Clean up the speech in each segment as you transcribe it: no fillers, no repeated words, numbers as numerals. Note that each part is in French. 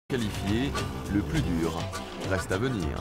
Qualifié, le plus dur reste à venir.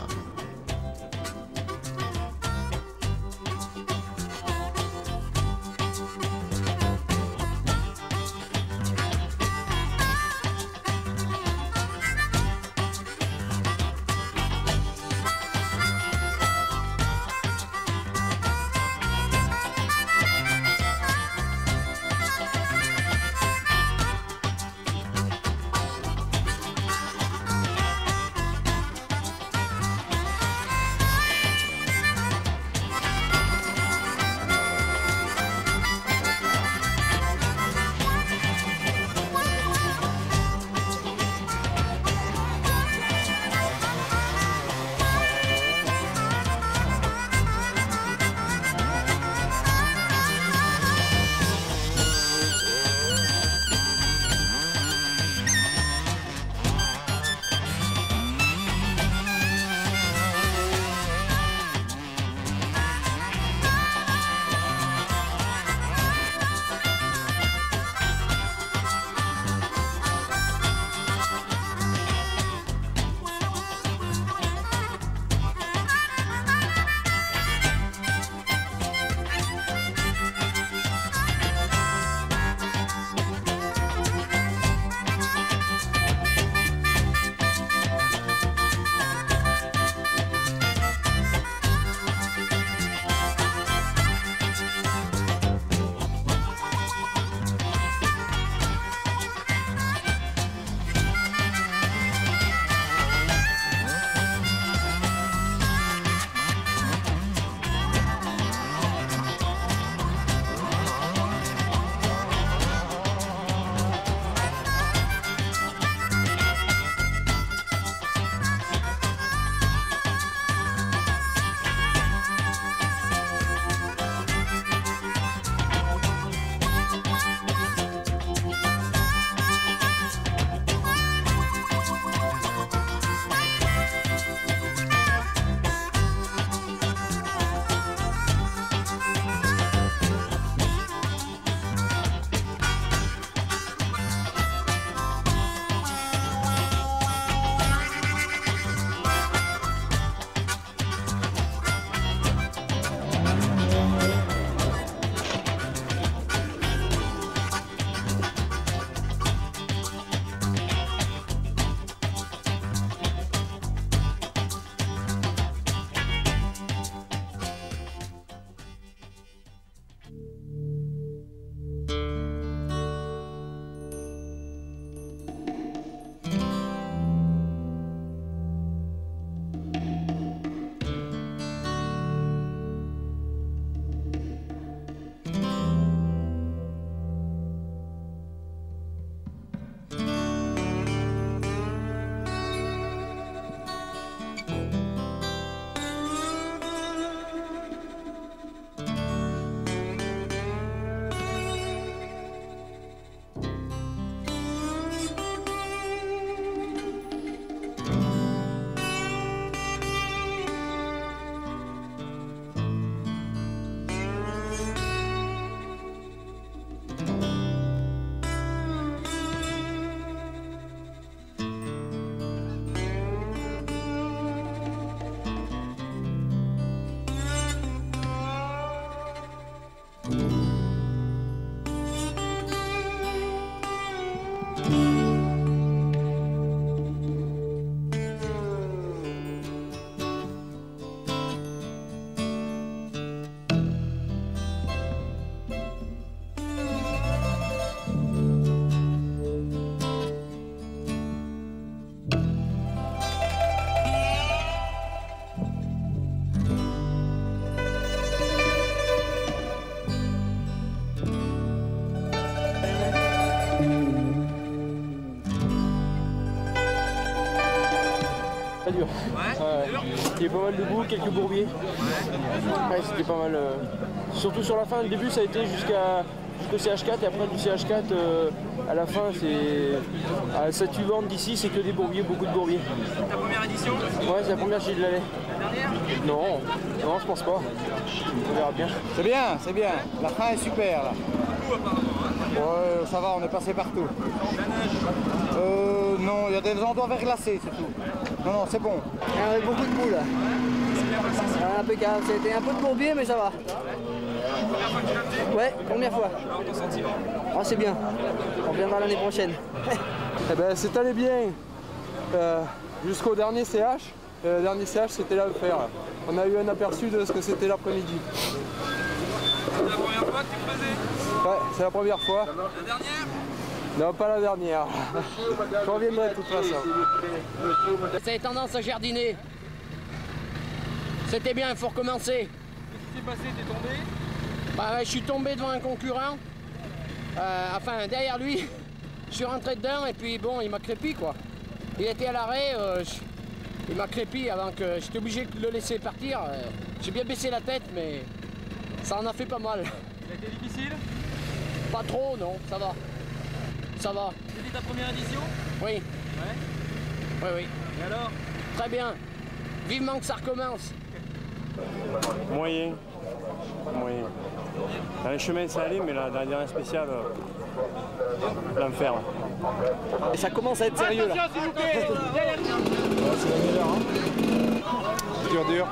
Très dur. Il y a pas mal de boue, quelques bourbiers. Ouais, c'était pas mal. Surtout sur la fin, le début ça a été jusqu'au CH4 et après du CH4 à la fin c'est à cette U-bande d'ici c'est que des bourbiers, beaucoup de bourbiers. Ta première édition? Ouais, c'est la première chez de l'année. La dernière? Non, non je pense pas. On verra bien. C'est bien, c'est bien. La fin est super là. Beaucoup apparemment. Hein. Ouais, ça va, on est passé partout. La neige. Non, il y a des endroits verglacés, c'est tout. Non, c'est bon. Il y avait beaucoup de boules. Impeccable, c'était un peu de bourbier, mais ça va. Ouais, première fois. Oh, c'est bien. On reviendra l'année prochaine. Eh ben, c'est allé bien jusqu'au dernier CH. Le dernier CH, c'était là le fer. On a eu un aperçu de ce que c'était l'après-midi. C'est la première fois que tu le faisais? Ouais, c'est la première fois. La dernière? Non, pas la dernière. Je reviendrai de toute façon. Ça a tendance à jardiner. C'était bien, il faut recommencer. Qu'est-ce qui s'est passé? T'es tombé? Bah, je suis tombé devant un concurrent. Enfin, derrière lui. Je suis rentré dedans et puis bon, il m'a crépi quoi. Il était à l'arrêt, il m'a crépi avant que j'étais obligé de le laisser partir. J'ai bien baissé la tête, mais ça en a fait pas mal. Ça a été difficile? Pas trop, non, ça va. Ça va. C'était ta première édition? Oui. Ouais. Oui, oui. Et alors? Très bien. Vivement que ça recommence. Moyen. Moyen. Dans les chemins, ça allait, mais dans la dernière spéciale, l'enfer. Et ça commence à être sérieux là. Attention, s'il vous plaît! C'est la meilleure, hein. Dur.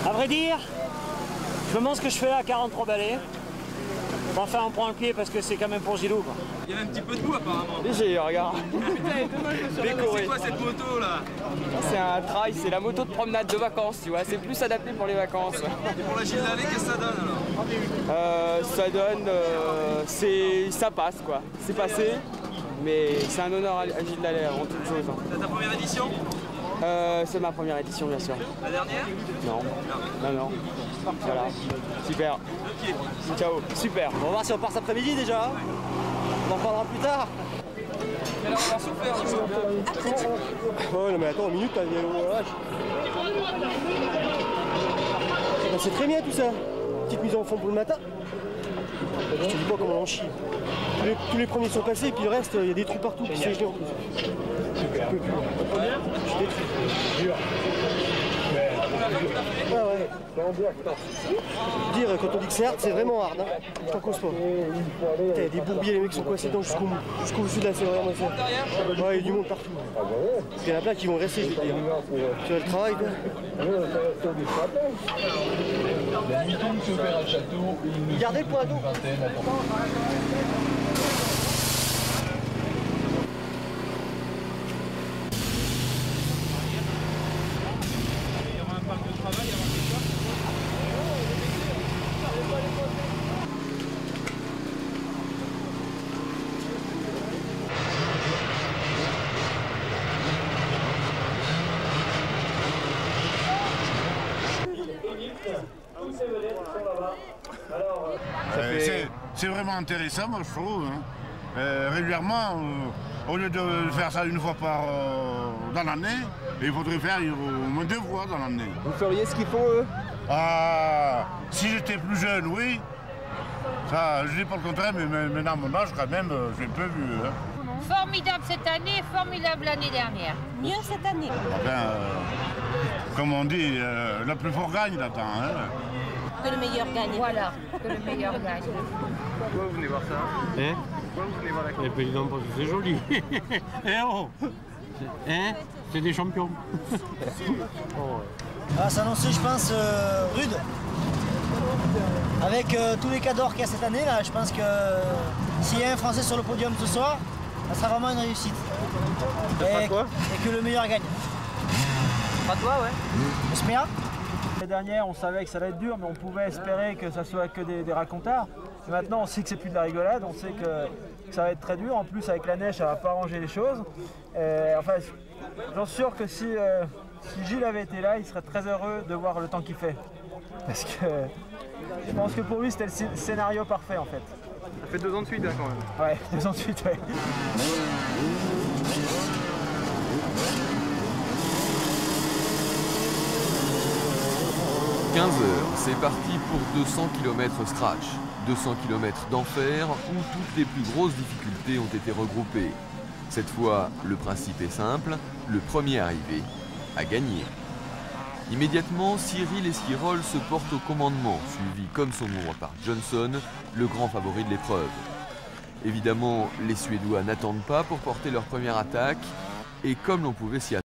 À vrai dire, je me demande ce que je fais là à 43 balais. Enfin, on prend le pied parce que c'est quand même pour Gilou, quoi. Il y avait un petit peu de boue apparemment. Léger, regarde. C'est quoi cette moto là? C'est un trail, c'est la moto de promenade de vacances, tu vois. C'est plus adapté pour les vacances. Et pour la Gilles Lallet, qu'est-ce que ça donne alors? Ça donne, ça passe quoi. C'est passé, mais c'est un honneur à Gilles Lallet avant toute chose. C'est ta première édition? C'est ma première édition bien sûr. La dernière? Non, non. Voilà, super. Ok. Ciao, super. On va voir si on part cet après-midi déjà. On en parlera plus tard. Mais alors on a souffert du coup. Oh non mais attends, une minute, t'as c'est très bien tout ça. Petite mise en fond pour le matin. Je te dis pas comment on chie. Tous les premiers sont passés et puis le reste, il y a des trous partout, puis c'est gelé en plus. Je peux plus. Je suis détruit. Ouais, ouais. Dire, quand on dit que c'est hard, c'est vraiment hard. Hein. Je t'en cause pas. Putain, il y a des bourbiers, les mecs sont coincés dedans jusqu'au bout. Jusqu'au bout de la c'est vraiment ça. Ouais, il y a du monde partout. Il y en a plein qui vont rester, je vais te dire. Tu vois le travail, quoi. Gardez le point d'eau. C'est vraiment intéressant, moi je trouve. Hein. Régulièrement, au lieu de faire ça une fois dans l'année, il faudrait faire au moins 2 fois dans l'année. Vous feriez ce qu'ils font eux? Si j'étais plus jeune, oui. Ça, je dis pas le contraire, mais maintenant à mon âge, quand même, j'ai peu vu. Hein. Formidable cette année, formidable l'année dernière. Mieux cette année. Enfin, comme on dit, le plus fort gagne là-dedans. Hein. Que le meilleur gagne. Voilà, que le meilleur gagne. Pourquoi vous venez voir ça? Hein? Pourquoi vous venez voir la course? Le président parce que c'est joli. Eh oh! Hein? C'est des champions. Va s'annoncer, je pense, rude. Avec tous les cadors qu'il y a cette année, là, je pense que s'il y a un Français sur le podium ce soir, ça sera vraiment une réussite. Et que le meilleur gagne. Pas toi, ouais. J'espère. L'année dernière, on savait que ça allait être dur, mais on pouvait espérer que ça soit que des racontards. Et maintenant, on sait que c'est plus de la rigolade, on sait que ça va être très dur. En plus, avec la neige, ça va pas arranger les choses. Enfin, j'en suis sûr que si Gilles avait été là, il serait très heureux de voir le temps qu'il fait. Parce que je pense que pour lui, c'était le scénario parfait, en fait. Ça fait 2 ans de suite, hein, quand même. Ouais, 2 ans de suite, ouais. 15 h, c'est parti pour 200 km scratch. 200 km d'enfer où toutes les plus grosses difficultés ont été regroupées. Cette fois, le principe est simple, le premier arrivé a gagné. Immédiatement, Cyril Esquirol se porte au commandement, suivi comme son ombre par Johnson, le grand favori de l'épreuve. Évidemment, les Suédois n'attendent pas pour porter leur première attaque, et comme l'on pouvait s'y attendre,